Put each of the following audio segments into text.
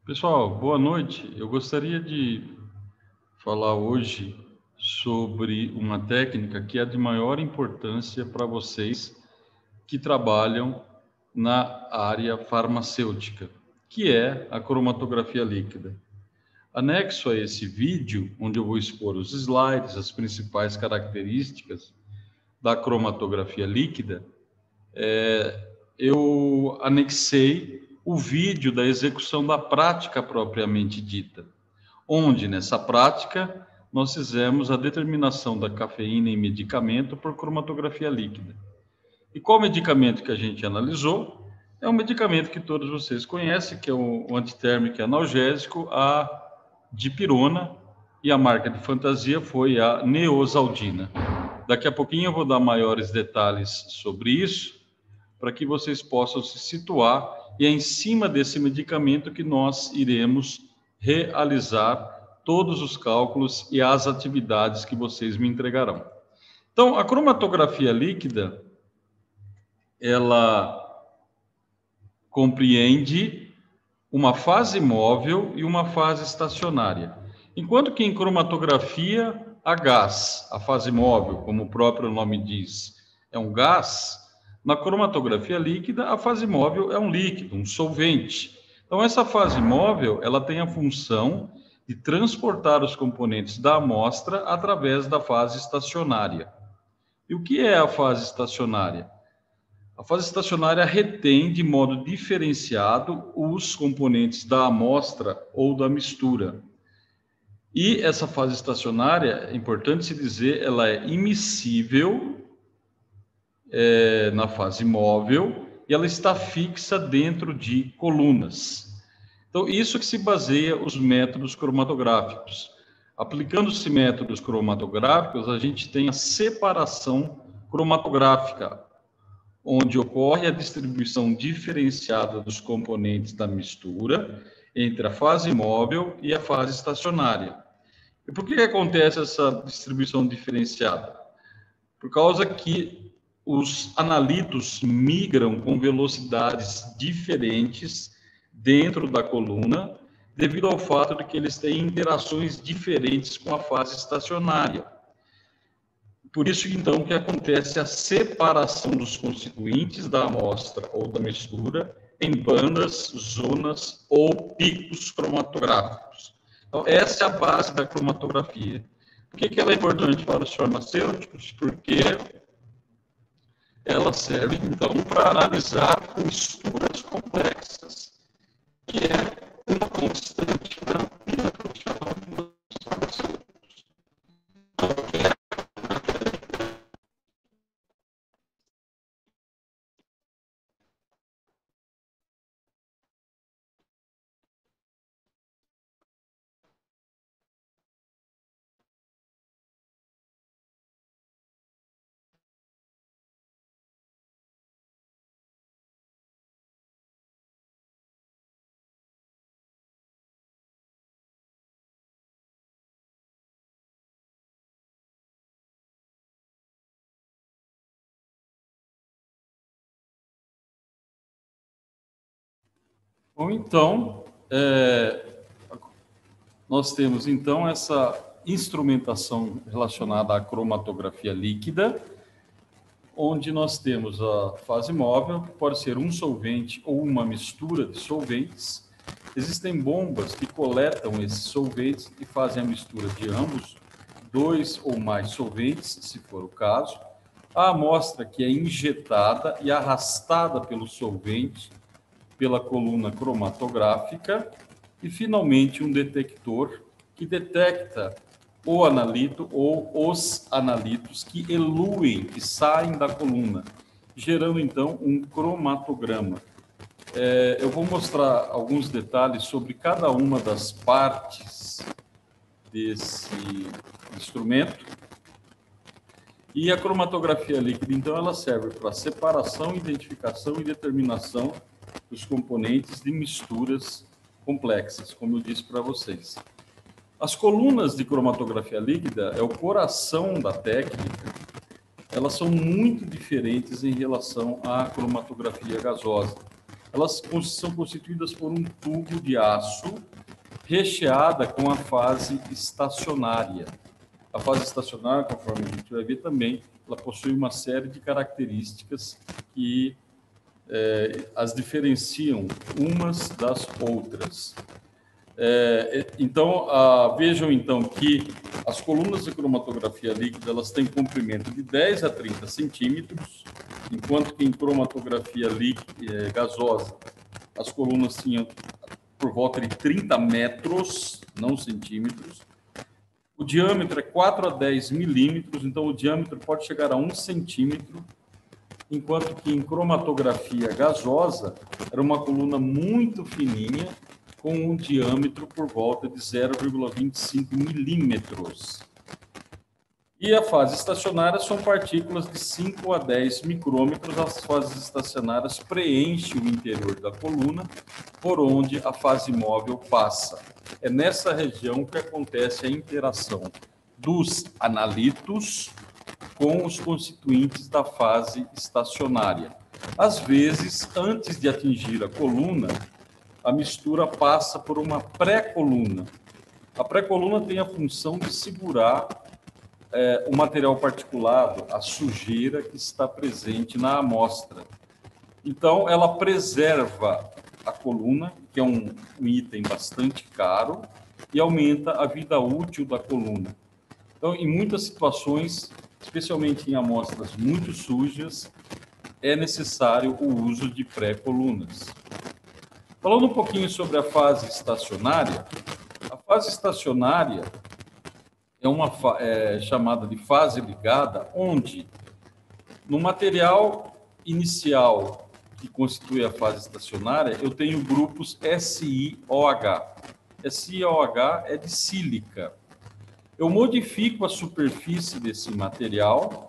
Pessoal, boa noite. Eu gostaria de falar hoje sobre uma técnica que é de maior importância para vocês que trabalham na área farmacêutica, que é a cromatografia líquida. Anexo a esse vídeo, onde eu vou expor os slides, as principais características da cromatografia líquida, eu anexei o vídeo da execução da prática propriamente dita, onde nessa prática nós fizemos a determinação da cafeína em medicamento por cromatografia líquida. E qual medicamento que a gente analisou? É um medicamento que todos vocês conhecem, que é o antitérmico e analgésico, a dipirona, e a marca de fantasia foi a Neosaldina. Daqui a pouquinho eu vou dar maiores detalhes sobre isso, para que vocês possam se situar, e é em cima desse medicamento que nós iremos realizar todos os cálculos e as atividades que vocês me entregarão. Então, a cromatografia líquida, ela compreende uma fase móvel e uma fase estacionária. Enquanto que em cromatografia, a gás, a fase móvel, como o próprio nome diz, é um gás, na cromatografia líquida, a fase móvel é um líquido, um solvente. Então, essa fase móvel, ela tem a função de transportar os componentes da amostra através da fase estacionária. E o que é a fase estacionária? A fase estacionária retém de modo diferenciado os componentes da amostra ou da mistura. E essa fase estacionária, é importante se dizer, ela é immiscível na fase móvel e ela está fixa dentro de colunas. Então, isso que se baseia os métodos cromatográficos. Aplicando-se métodos cromatográficos, a gente tem a separação cromatográfica, onde ocorre a distribuição diferenciada dos componentes da mistura entre a fase móvel e a fase estacionária. E por que acontece essa distribuição diferenciada? Por causa que os analitos migram com velocidades diferentes dentro da coluna, devido ao fato de que eles têm interações diferentes com a fase estacionária. Por isso, então, que acontece a separação dos constituintes da amostra ou da mistura em bandas, zonas ou picos cromatográficos. Então, essa é a base da cromatografia. Por que ela é importante para os farmacêuticos? Porque ela serve, então, para analisar misturas complexas, que é uma constante da vida profissional dos farmacêuticos. Bom, então, nós temos, então, essa instrumentação relacionada à cromatografia líquida, onde nós temos a fase móvel, que pode ser um solvente ou uma mistura de solventes. Existem bombas que coletam esses solventes e fazem a mistura de ambos, dois ou mais solventes, se for o caso. A amostra que é injetada e arrastada pelo solvente pela coluna cromatográfica e, finalmente, um detector que detecta o analito ou os analitos que eluem, que saem da coluna, gerando, então, um cromatograma. Eu vou mostrar alguns detalhes sobre cada uma das partes desse instrumento. E a cromatografia líquida, então, ela serve para separação, identificação e determinação dos componentes de misturas complexas, como eu disse para vocês. As colunas de cromatografia líquida é o coração da técnica. Elas são muito diferentes em relação à cromatografia gasosa. elas são constituídas por um tubo de aço recheada com a fase estacionária. A fase estacionária, conforme a gente vai ver também, ela possui uma série de características que as diferenciam umas das outras. Então, vejam então que as colunas de cromatografia líquida elas têm comprimento de 10 a 30 centímetros, enquanto que em cromatografia gasosa as colunas tinham por volta de 30 metros, não centímetros. O diâmetro é 4 a 10 milímetros, então o diâmetro pode chegar a 1 centímetro, enquanto que em cromatografia gasosa era uma coluna muito fininha, com um diâmetro por volta de 0,25 milímetros. E a fase estacionária são partículas de 5 a 10 micrômetros. As fases estacionárias preenchem o interior da coluna, por onde a fase móvel passa. É nessa região que acontece a interação dos analitos com os constituintes da fase estacionária. Às vezes, antes de atingir a coluna, a mistura passa por uma pré-coluna. A pré-coluna tem a função de segurar o material particulado, a sujeira que está presente na amostra. Então, ela preserva a coluna, que é um item bastante caro, e aumenta a vida útil da coluna. Então, em muitas situações, especialmente em amostras muito sujas, é necessário o uso de pré-colunas. Falando um pouquinho sobre a fase estacionária, a fase estacionária é uma chamada de fase ligada, onde no material inicial que constitui a fase estacionária, eu tenho grupos SiOH. SiOH é de sílica. Eu modifico a superfície desse material,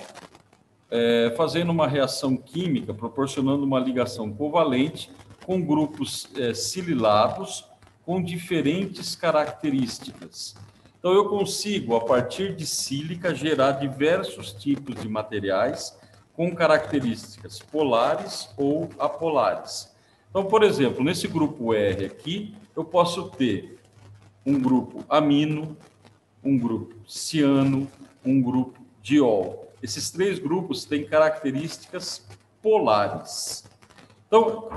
fazendo uma reação química, proporcionando uma ligação covalente com grupos sililados com diferentes características. Então, eu consigo, a partir de sílica, gerar diversos tipos de materiais com características polares ou apolares. Então, por exemplo, nesse grupo R aqui, eu posso ter um grupo amino, um grupo ciano, um grupo diol. Esses três grupos têm características polares. Então,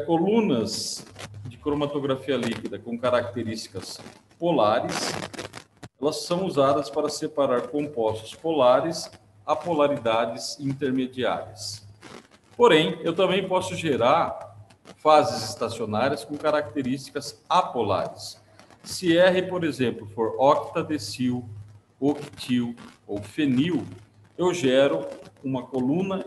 colunas de cromatografia líquida com características polares, elas são usadas para separar compostos polares a polaridades intermediárias. Porém, eu também posso gerar fases estacionárias com características apolares. Se R, por exemplo, for octadecil, octil ou fenil, eu gero uma coluna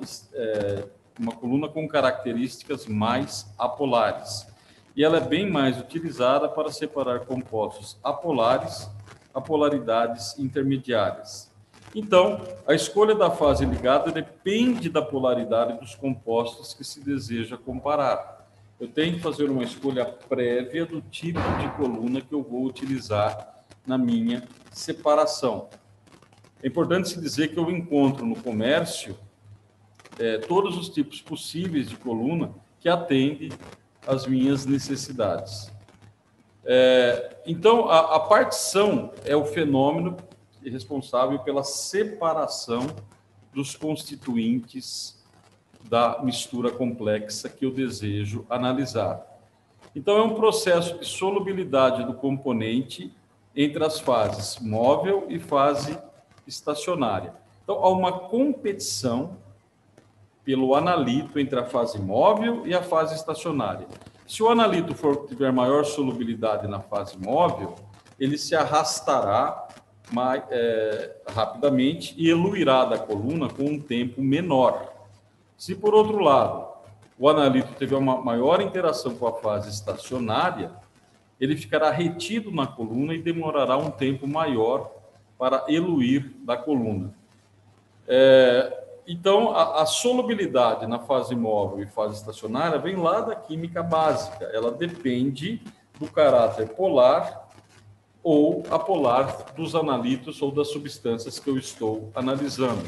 com características mais apolares. E ela é bem mais utilizada para separar compostos apolares a polaridades intermediárias. Então, a escolha da fase ligada depende da polaridade dos compostos que se deseja comparar. Eu tenho que fazer uma escolha prévia do tipo de coluna que eu vou utilizar na minha separação. É importante se dizer que eu encontro no comércio todos os tipos possíveis de coluna que atendem às minhas necessidades. Então, a partição é o fenômeno responsável pela separação dos constituintes da mistura complexa que eu desejo analisar. Então, é um processo de solubilidade do componente entre as fases móvel e fase estacionária. Então, há uma competição pelo analito entre a fase móvel e a fase estacionária. Se o analito tiver maior solubilidade na fase móvel, ele se arrastará rapidamente e eluirá da coluna com um tempo menor. Se, por outro lado, o analito tiver uma maior interação com a fase estacionária, ele ficará retido na coluna e demorará um tempo maior para eluir da coluna. Então, a solubilidade na fase móvel e fase estacionária vem lá da química básica. Ela depende do caráter polar ou apolar dos analitos ou das substâncias que eu estou analisando.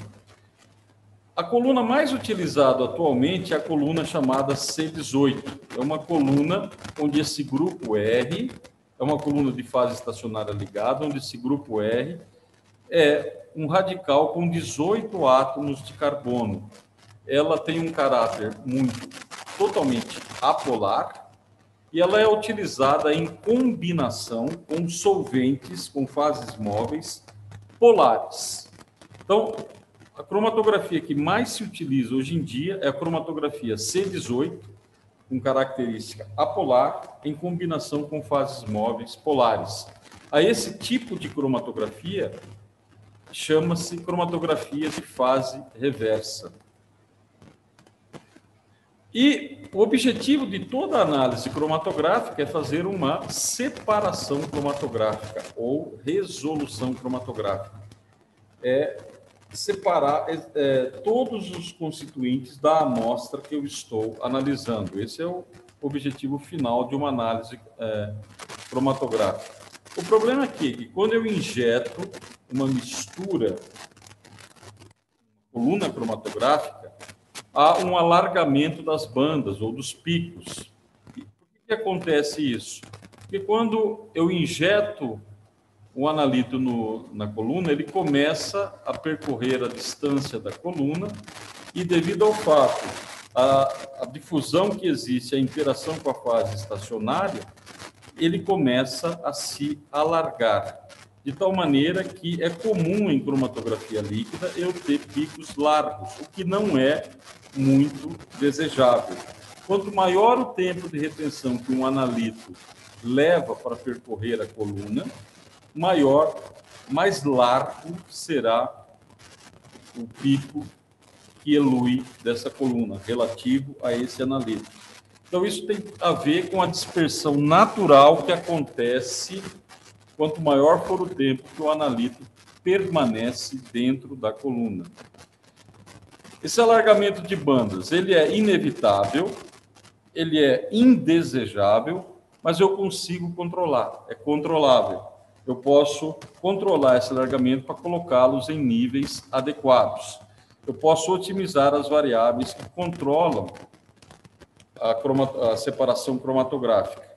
A coluna mais utilizada atualmente é a coluna chamada C18. É uma coluna onde esse grupo R, é uma coluna de fase estacionária ligada, onde esse grupo R é um radical com 18 átomos de carbono. Ela tem um caráter totalmente apolar e ela é utilizada em combinação com solventes, com fases móveis polares. Então, a cromatografia que mais se utiliza hoje em dia é a cromatografia C18, com característica apolar, em combinação com fases móveis polares. A esse tipo de cromatografia chama-se cromatografia de fase reversa. E o objetivo de toda análise cromatográfica é fazer uma separação cromatográfica ou resolução cromatográfica. É separar todos os constituintes da amostra que eu estou analisando. Esse é o objetivo final de uma análise cromatográfica. O problema é que quando eu injeto uma mistura, coluna cromatográfica, há um alargamento das bandas ou dos picos. E por que acontece isso? Porque quando eu injeto o analito na coluna, ele começa a percorrer a distância da coluna e, devido ao fato, a difusão que existe, a interação com a fase estacionária, ele começa a se alargar, de tal maneira que é comum em cromatografia líquida eu ter picos largos, o que não é muito desejável. Quanto maior o tempo de retenção que um analito leva para percorrer a coluna, mais largo será o pico que elui dessa coluna, relativo a esse analito. Então, isso tem a ver com a dispersão natural que acontece quanto maior for o tempo que o analito permanece dentro da coluna. Esse alargamento de bandas, ele é inevitável, ele é indesejável, mas eu consigo controlar, é controlável. Eu posso controlar esse alargamento para colocá-los em níveis adequados. Eu posso otimizar as variáveis que controlam a separação cromatográfica.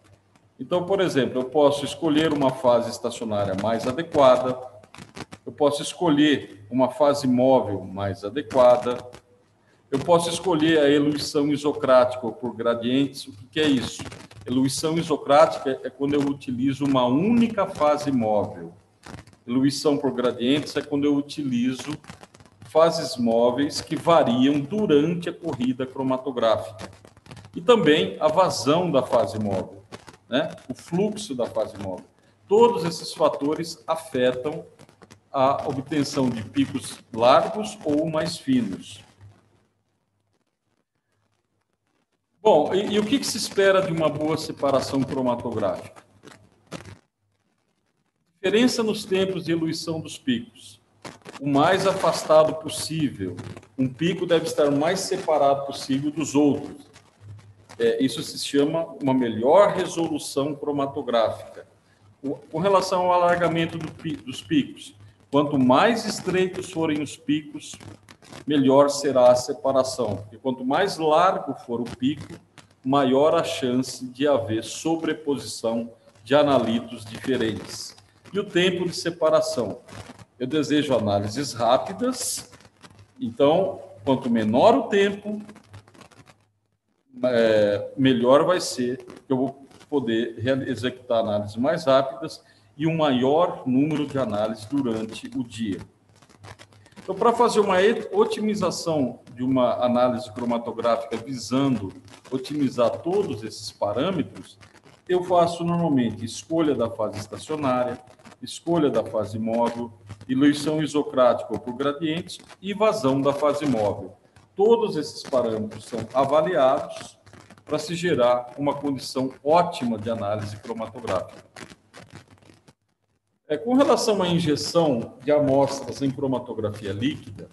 Então, por exemplo, eu posso escolher uma fase estacionária mais adequada, eu posso escolher uma fase móvel mais adequada, eu posso escolher a eluição isocrática ou por gradientes. O que é isso? Eluição isocrática é quando eu utilizo uma única fase móvel. Eluição por gradientes é quando eu utilizo fases móveis que variam durante a corrida cromatográfica. E também a vazão da fase móvel, né? O fluxo da fase móvel. Todos esses fatores afetam a obtenção de picos largos ou mais finos. Bom, e o que se espera de uma boa separação cromatográfica? Diferença nos tempos de eluição dos picos. O mais afastado possível. Um pico deve estar o mais separado possível dos outros. Isso se chama uma melhor resolução cromatográfica. Com relação ao alargamento dos picos, quanto mais estreitos forem os picos, melhor será a separação. Porque quanto mais largo for o pico, maior a chance de haver sobreposição de analitos diferentes. E o tempo de separação? Eu desejo análises rápidas, então, quanto menor o tempo, melhor vai ser, eu vou poder executar análises mais rápidas e um maior número de análises durante o dia. Então, para fazer uma otimização de uma análise cromatográfica visando otimizar todos esses parâmetros, eu faço normalmente escolha da fase estacionária, escolha da fase móvel, eluição isocrática ou por gradientes e vazão da fase móvel. Todos esses parâmetros são avaliados para se gerar uma condição ótima de análise cromatográfica. Com relação à injeção de amostras em cromatografia líquida,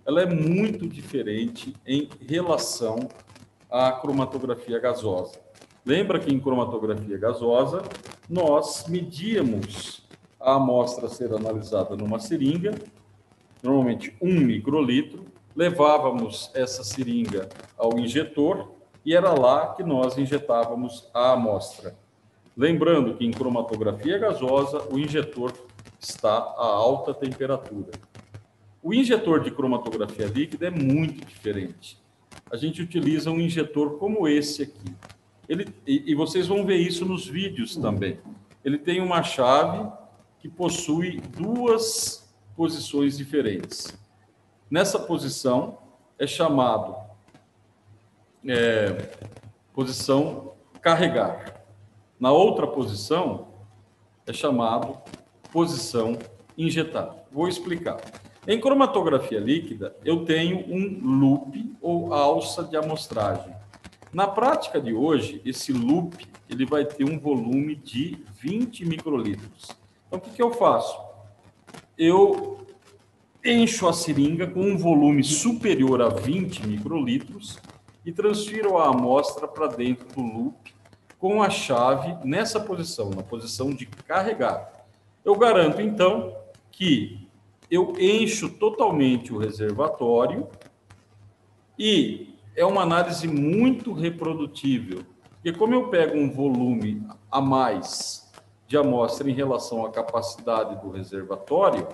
ela é muito diferente em relação à cromatografia gasosa. Lembra que em cromatografia gasosa, nós medíamos a amostra a ser analisada numa seringa, normalmente 1 microlitro, levávamos essa seringa ao injetor e era lá que nós injetávamos a amostra. Lembrando que em cromatografia gasosa, o injetor está a alta temperatura. O injetor de cromatografia líquida é muito diferente. A gente utiliza um injetor como esse aqui. E vocês vão ver isso nos vídeos também. Ele tem uma chave que possui duas posições diferentes. Nessa posição é chamado posição carregar. Na outra posição é chamado posição injetar. Vou explicar. Em cromatografia líquida, eu tenho um loop ou alça de amostragem. Na prática de hoje, esse loop ele vai ter um volume de 20 microlitros. Então, o que eu faço? Eu encho a seringa com um volume superior a 20 microlitros e transfiro a amostra para dentro do loop com a chave nessa posição, na posição de carregar. Eu garanto, então, que eu encho totalmente o reservatório e é uma análise muito reprodutível, porque como eu pego um volume a mais de amostra em relação à capacidade do reservatório,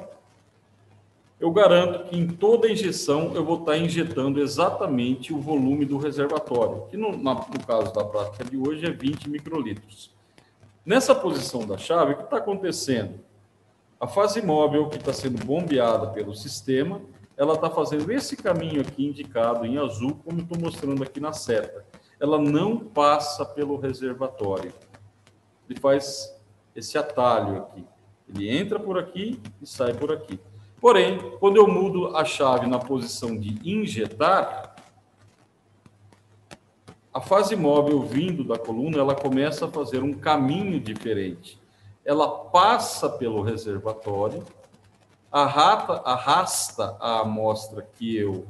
eu garanto que em toda injeção eu vou estar injetando exatamente o volume do reservatório, que no caso da prática de hoje é 20 microlitros. Nessa posição da chave, o que está acontecendo? A fase móvel que está sendo bombeada pelo sistema, ela está fazendo esse caminho aqui indicado em azul, como estou mostrando aqui na seta. Ela não passa pelo reservatório. Ele faz esse atalho aqui. Ele entra por aqui e sai por aqui. Porém, quando eu mudo a chave na posição de injetar, a fase móvel vindo da coluna, ela começa a fazer um caminho diferente. Ela passa pelo reservatório, arrasta a amostra que eu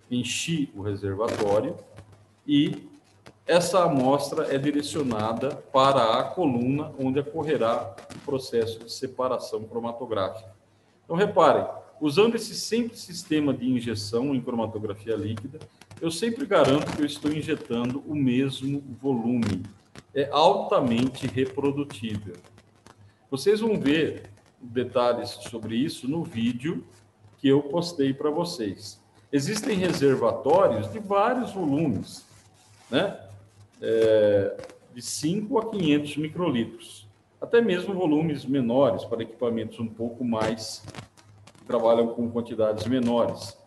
enchi o reservatório e essa amostra é direcionada para a coluna onde ocorrerá o processo de separação cromatográfica. Então, reparem, usando esse simples sistema de injeção em cromatografia líquida, eu sempre garanto que eu estou injetando o mesmo volume. É altamente reprodutível. Vocês vão ver detalhes sobre isso no vídeo que eu postei para vocês. Existem reservatórios de vários volumes, né? De 5 a 500 microlitros. Até mesmo volumes menores para equipamentos um pouco mais que trabalham com quantidades menores.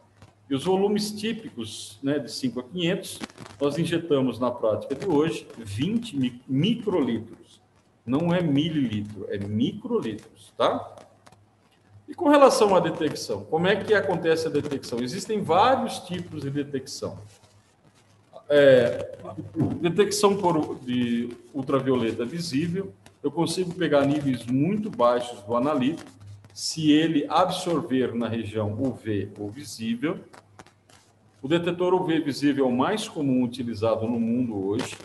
E os volumes típicos, né, de 5 a 500, nós injetamos na prática de hoje 20 microlitros. Não é mililitro, é microlitros, tá? E com relação à detecção, como é que acontece a detecção? Existem vários tipos de detecção. Detecção de ultravioleta visível, eu consigo pegar níveis muito baixos do analito, se ele absorver na região UV ou visível. O detetor UV visível é o mais comum utilizado no mundo hoje.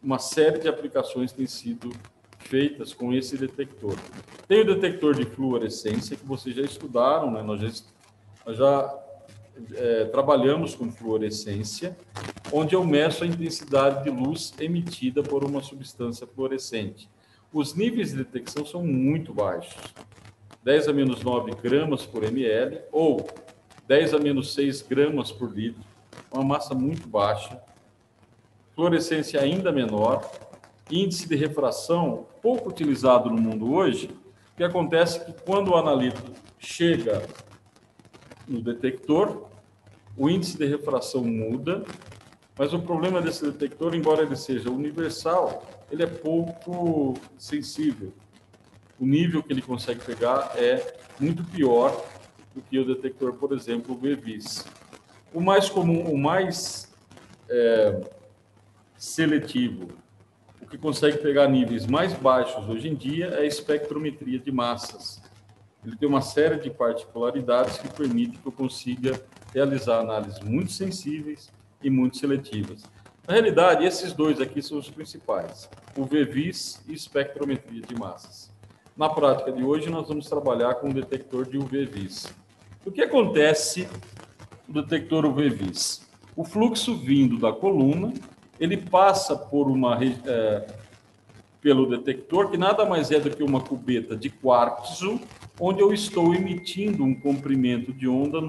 Uma série de aplicações tem sido feitas com esse detector. Tem o detector de fluorescência, que vocês já estudaram, né? Nós já trabalhamos com fluorescência, onde eu meço a intensidade de luz emitida por uma substância fluorescente. Os níveis de detecção são muito baixos, 10 a menos 9 gramas por ml ou 10 a menos 6 gramas por litro, uma massa muito baixa, fluorescência ainda menor, índice de refração pouco utilizado no mundo hoje. O que acontece é que quando o analito chega no detector, o índice de refração muda, mas o problema desse detector, embora ele seja universal, ele é pouco sensível. O nível que ele consegue pegar é muito pior do que o detector, por exemplo, o VVIS. O mais comum, o mais seletivo, o que consegue pegar níveis mais baixos hoje em dia é a espectrometria de massas. Ele tem uma série de particularidades que permite que eu consiga realizar análises muito sensíveis e muito seletivas. Na realidade, esses dois aqui são os principais, o VVIS e espectrometria de massas. Na prática de hoje, nós vamos trabalhar com o detector de UV-Vis. O que acontece o detector UV-Vis. O fluxo vindo da coluna, ele passa por pelo detector, que nada mais é do que uma cubeta de quartzo, onde eu estou emitindo um comprimento de onda,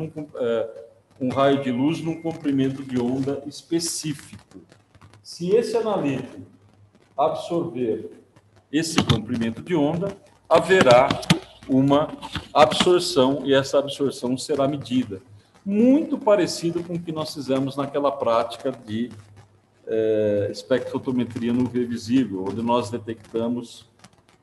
um raio de luz num comprimento de onda específico. Se esse analítico absorver esse comprimento de onda, haverá uma absorção, e essa absorção será medida. Muito parecido com o que nós fizemos naquela prática de espectrofotometria no UV visível, onde nós detectamos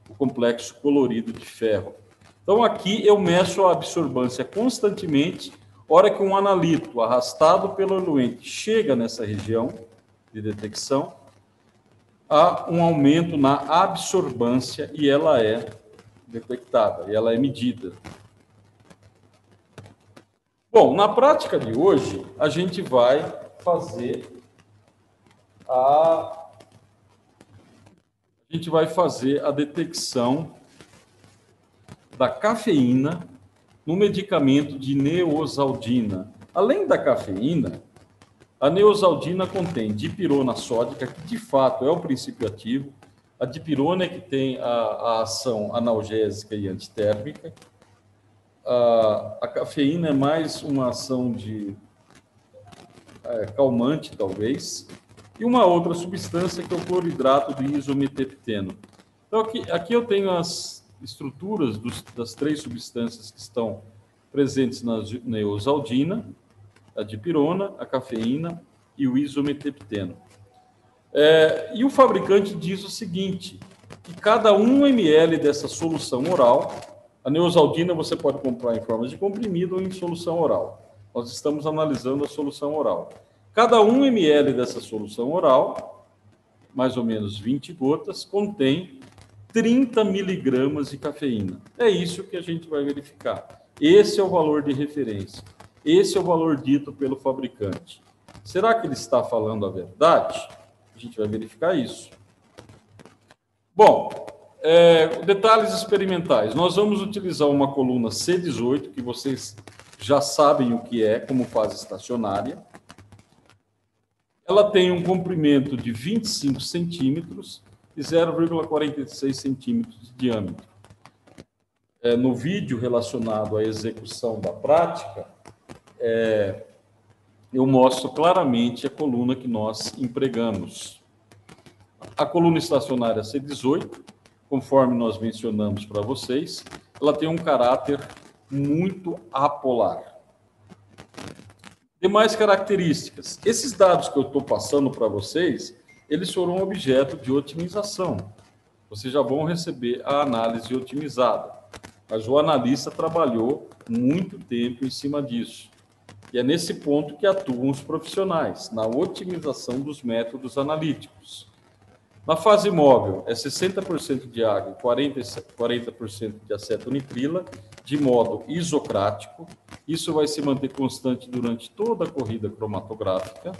o complexo colorido de ferro. Então, aqui eu meço a absorbância constantemente. Hora que um analítico arrastado pelo eluente chega nessa região de detecção, há um aumento na absorbância e ela é detectada, e ela é medida. Bom, na prática de hoje, a gente vai fazer a detecção da cafeína no medicamento de neosaldina. Além da cafeína, a neosaldina contém dipirona sódica, que de fato é o princípio ativo. A dipirona é que tem a ação analgésica e antitérmica. A cafeína é mais uma ação de calmante, talvez. E uma outra substância que é o cloridrato de isometepteno. Então, aqui eu tenho as estruturas das três substâncias que estão presentes na neosaldina, a dipirona, a cafeína e o isometepteno. E o fabricante diz o seguinte, que cada 1 ml dessa solução oral, a neosaldina você pode comprar em forma de comprimido ou em solução oral. Nós estamos analisando a solução oral. Cada 1 ml dessa solução oral, mais ou menos 20 gotas, contém 30 miligramas de cafeína. É isso que a gente vai verificar. Esse é o valor de referência. Esse é o valor dito pelo fabricante. Será que ele está falando a verdade? A gente vai verificar isso. Bom, detalhes experimentais. Nós vamos utilizar uma coluna C18, que vocês já sabem o que é, como fase estacionária. Ela tem um comprimento de 25 centímetros e 0,46 centímetros de diâmetro. No vídeo relacionado à execução da prática, eu mostro claramente a coluna que nós empregamos. A coluna estacionária C18, conforme nós mencionamos para vocês, ela tem um caráter muito apolar. Demais características. Esses dados que eu estou passando para vocês, eles foram objeto de otimização. Vocês já vão receber a análise otimizada. Mas o analista trabalhou muito tempo em cima disso. E é nesse ponto que atuam os profissionais, na otimização dos métodos analíticos. Na fase móvel, é 60% de água e 40% de acetonitrila, de modo isocrático. Isso vai se manter constante durante toda a corrida cromatográfica.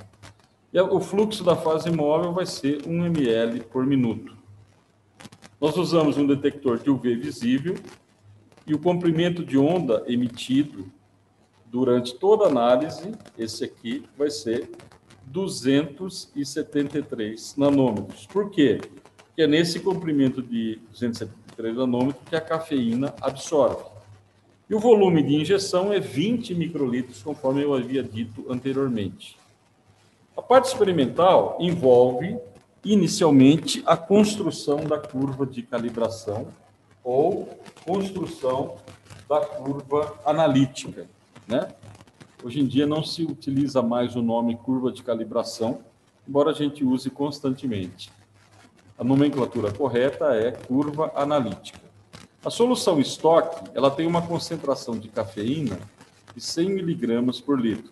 E o fluxo da fase móvel vai ser 1 ml por minuto. Nós usamos um detector de UV visível e o comprimento de onda emitido durante toda a análise, esse aqui vai ser 273 nanômetros. Por quê? Porque é nesse comprimento de 273 nanômetros que a cafeína absorve. E o volume de injeção é 20 microlitros, conforme eu havia dito anteriormente. A parte experimental envolve, inicialmente, a construção da curva de calibração ou construção da curva analítica, né? Hoje em dia não se utiliza mais o nome curva de calibração, embora a gente use constantemente. A nomenclatura correta é curva analítica. A solução estoque, ela tem uma concentração de cafeína de 100 miligramas por litro.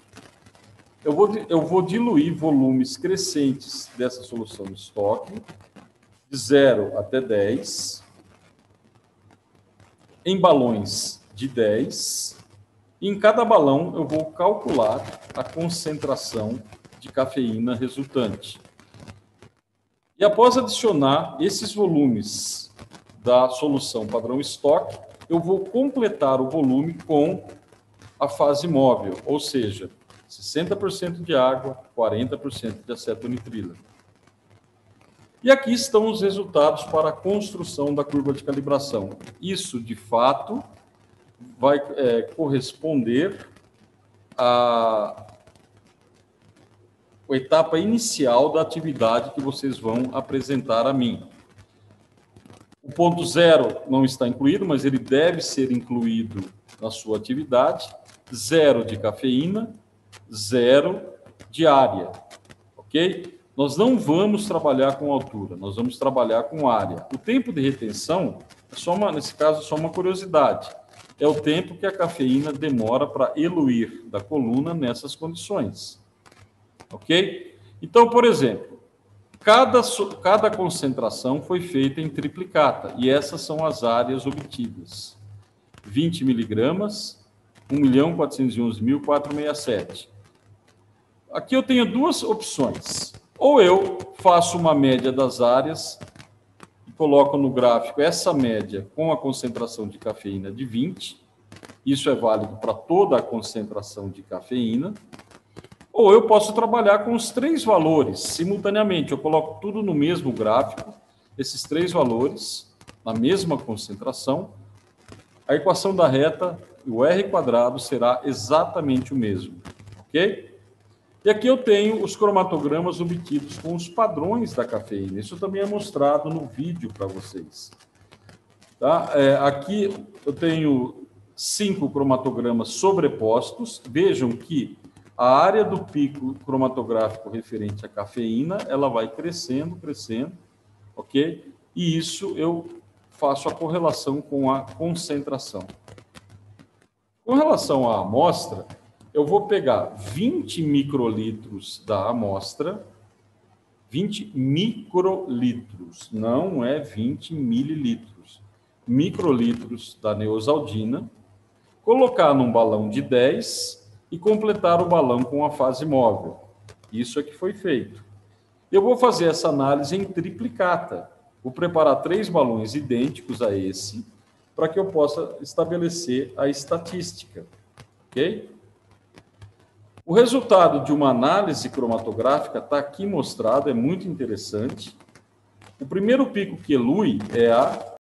Eu vou diluir volumes crescentes dessa solução estoque, de 0 até 10, em balões de 10, e em cada balão eu vou calcular a concentração de cafeína resultante. E após adicionar esses volumes da solução padrão estoque, eu vou completar o volume com a fase móvel, ou seja, 60% de água, 40% de acetonitrila. E aqui estão os resultados para a construção da curva de calibração. Isso, de fato, vai corresponder à etapa inicial da atividade que vocês vão apresentar a mim. O ponto 0 não está incluído, mas ele deve ser incluído na sua atividade. 0 de cafeína, 0 de área, ok? Nós não vamos trabalhar com altura, nós vamos trabalhar com área. O tempo de retenção, nesse caso, é só uma curiosidade. É o tempo que a cafeína demora para eluir da coluna nessas condições, ok? Então, por exemplo, cada concentração foi feita em triplicata, e essas são as áreas obtidas. 20 miligramas, 1.411.467. Aqui eu tenho duas opções. Ou eu faço uma média das áreas e coloco no gráfico essa média com a concentração de cafeína de 20. Isso é válido para toda a concentração de cafeína. Ou eu posso trabalhar com os três valores simultaneamente. Eu coloco tudo no mesmo gráfico, esses três valores, na mesma concentração. A equação da reta, o R² será exatamente o mesmo, ok? E aqui eu tenho os cromatogramas obtidos com os padrões da cafeína. Isso também é mostrado no vídeo para vocês. Tá? Aqui eu tenho 5 cromatogramas sobrepostos. Vejam que a área do pico cromatográfico referente à cafeína, ela vai crescendo, crescendo, ok? E isso eu faço a correlação com a concentração. Com relação à amostra, eu vou pegar 20 microlitros da amostra, 20 microlitros, não é 20 mililitros, microlitros da neosaldina, colocar num balão de 10 e completar o balão com a fase móvel. Isso é que foi feito. Eu vou fazer essa análise em triplicata. Vou preparar 3 balões idênticos a esse, para que eu possa estabelecer a estatística, ok? O resultado de uma análise cromatográfica está aqui mostrado, é muito interessante. O primeiro pico que elui é a